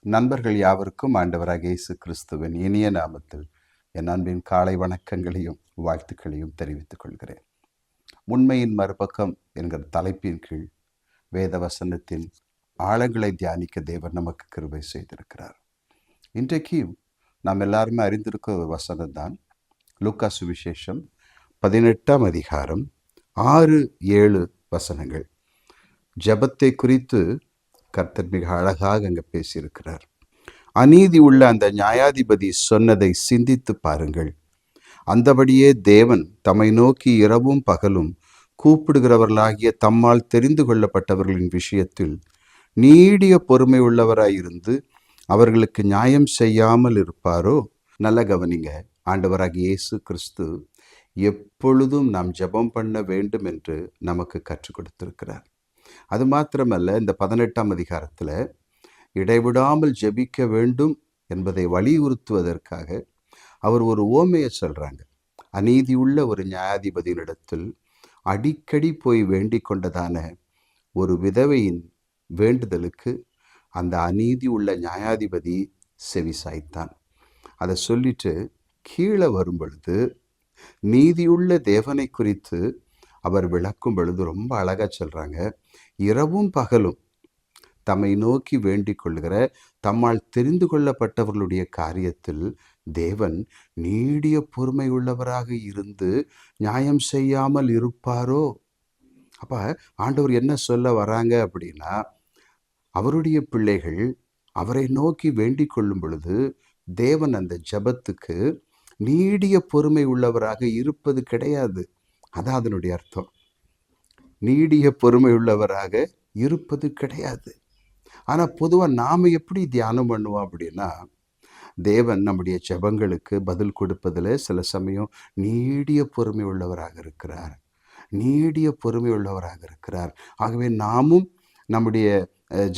நண்பர்கள் யாவருக்கும் ஆண்டவராகிய இயேசு கிறிஸ்துவின் இனிய நாமத்தில் என் அன்பின் காலை வணக்கங்களையும் வாழ்த்துக்களையும் தெரிவித்துக் கொள்கிறேன். உண்மையின் மறுபக்கம் என்கிற தலைப்பின் கீழ் வேத வசனத்தின் ஆழங்களை தியானிக்க தேவன் நமக்கு கிருபை செய்திருக்கிறார். இன்றைக்கு நாம் எல்லாருமே அறிந்திருக்கிற ஒரு வசனம் தான் லூக்கா சுவிசேஷம் 18ஆம் அதிகாரம் 6-7 வசனங்கள். ஜெபத்தை குறித்து கர்த்தர் மிக அழகாக அங்கே பேசியிருக்கிறார். அநீதி உள்ள அந்த நியாயாதிபதி சொன்னதை சிந்தித்து பாருங்கள். அந்தபடியே தேவன் தம்மை நோக்கி இரவும் பகலும் கூப்பிடுகிறவர்களாகிய தம்மால் தெரிந்து கொள்ளப்பட்டவர்களின் விஷயத்தில் நீடிய பொறுமை உள்ளவராயிருந்து அவர்களுக்கு நியாயம் செய்யாமல் இருப்பாரோ? நல்ல கவனிங்க. ஆண்டவராகிய இயேசு கிறிஸ்து எப்பொழுதும் நாம் ஜெபம் பண்ண வேண்டும் என்று நமக்கு கற்றுக் கொடுத்திருக்கிறார். அது மாத்திரமல்ல, இந்த 18ஆம் அதிகாரத்தில் இடைவிடாமல் ஜெபிக்க வேண்டும் என்பதை வலியுறுத்துவதற்காக அவர் ஒரு ஓமையை சொல்கிறாங்க. அநீதியுள்ள ஒரு நியாயாதிபதியினிடத்தில் அடிக்கடி போய் வேண்டிக் கொண்டதான ஒரு விதவையின் வேண்டுதலுக்கு அந்த அநீதி உள்ள நியாயாதிபதி செவிசாய்த்தான். அதை சொல்லிட்டு கீழே வரும் பொழுது நீதியுள்ள தேவனை குறித்து அவர் விளக்கும் பொழுது ரொம்ப அழகாக சொல்கிறாங்க. இரவும் பகலும் தம்மை நோக்கி வேண்டிக் கொள்கிற தம்மால் தெரிந்து கொள்ளப்பட்டவர்களுடைய காரியத்தில் தேவன் நீடிய பொறுமை உள்ளவராக இருந்து நியாயம் செய்யாமல் இருப்பாரோ? அப்போ ஆண்டவர் என்ன சொல்ல வராங்க அப்படின்னா, அவருடைய பிள்ளைகள் அவரை நோக்கி வேண்டிக் கொள்ளும் பொழுது தேவன் அந்த ஜெபத்துக்கு நீடிய பொறுமை உள்ளவராக இருப்பது கிடையாது. அதான் அதனுடைய அர்த்தம். நீடிய பொறுமை உள்ளவராக இருப்பது கிடையாது. ஆனால் பொதுவாக நாம் எப்படி தியானம் பண்ணுவோம் அப்படின்னா, தேவன் நம்முடைய ஜெபங்களுக்கு பதில் கொடுப்பதில் சில சமயம் நீடிய பொறுமை உள்ளவராக இருக்கிறார், நீடிய பொறுமை உள்ளவராக இருக்கிறார். ஆகவே நாமும் நம்முடைய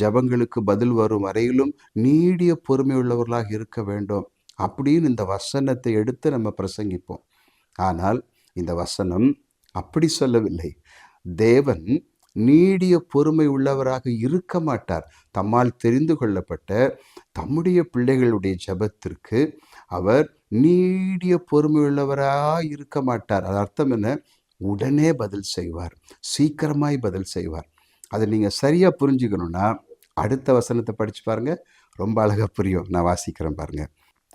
ஜெபங்களுக்கு பதில் வரும் வரையிலும் நீடிய பொறுமை உள்ளவர்களாக இருக்க வேண்டும் அப்படின்னு இந்த வசனத்தை எடுத்து நம்ம பிரசங்கிப்போம். ஆனால் இந்த வசனம் அப்படி சொல்லவில்லை. தேவன் நீடிய பொறுமை உள்ளவராக இருக்க மாட்டார். தம்மால் தெரிந்து கொள்ளப்பட்ட தம்முடைய பிள்ளைகளுடைய ஜெபத்திற்கு அவர் நீடிய பொறுமை உள்ளவராக இருக்க மாட்டார். அது அர்த்தம் என்ன? உடனே பதில் செய்வார், சீக்கிரமாய் பதில் செய்வார். அதை நீங்கள் சரியாக புரிஞ்சுக்கணுன்னா அடுத்த வசனத்தை படித்து பாருங்க, ரொம்ப அழகாக புரியும். நான் வாசிக்கிறேன் பாருங்க.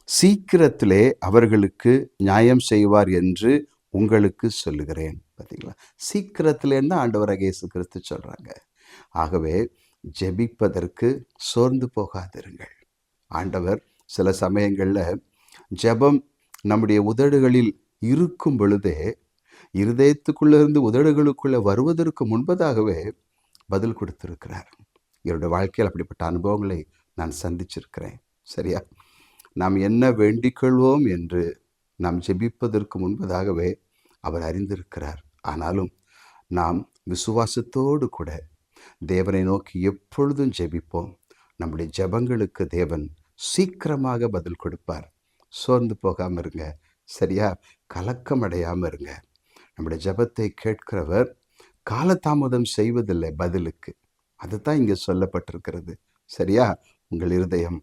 சீக்கிரத்திலே அவர்களுக்கு நியாயம் செய்வார் என்று உங்களுக்கு சொல்லுகிறேன். பார்த்தீங்களா? சீக்கிரத்திலேன்னு ஆண்டவராகிய இயேசு கிறிஸ்து சொல்கிறாங்க. ஆகவே ஜெபிப்பதற்கு சோர்ந்து போகாதிருங்கள். ஆண்டவர் சில சமயங்களில் ஜெபம் நம்முடைய உதடுகளில் இருக்கும் பொழுதே, இருதயத்துக்குள்ளேருந்து உதடுகளுக்குள்ளே வருவதற்கு முன்பதாகவே பதில் கொடுத்திருக்கிறார். என்னுடைய வாழ்க்கையில் அப்படிப்பட்ட அனுபவங்களை நான் சந்திச்சிருக்கிறேன். சரியா? நாம் என்ன வேண்டிக்கொள்வோம் என்று நாம் ஜெபிப்பதற்கு முன்பதாகவே அவர் அறிந்திருக்கிறார். ஆனாலும் நாம் விசுவாசத்தோடு கூட தேவனை நோக்கி எப்பொழுதும் ஜெபிப்போம். நம்முடைய ஜெபங்களுக்கு தேவன் சீக்கிரமாக பதில் கொடுப்பார். சோர்ந்து போகாமல் இருங்க. சரியா? கலக்கம் அடையாமல் இருங்க. நம்முடைய ஜெபத்தை கேட்கிறவர் காலதாமதம் செய்வதில்லை பதிலுக்கு. அதுதான் இங்கே சொல்லப்பட்டிருக்கிறது. சரியா? உங்கள் இருதயம்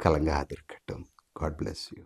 கலங்காதிருக்கட்டும். God bless you.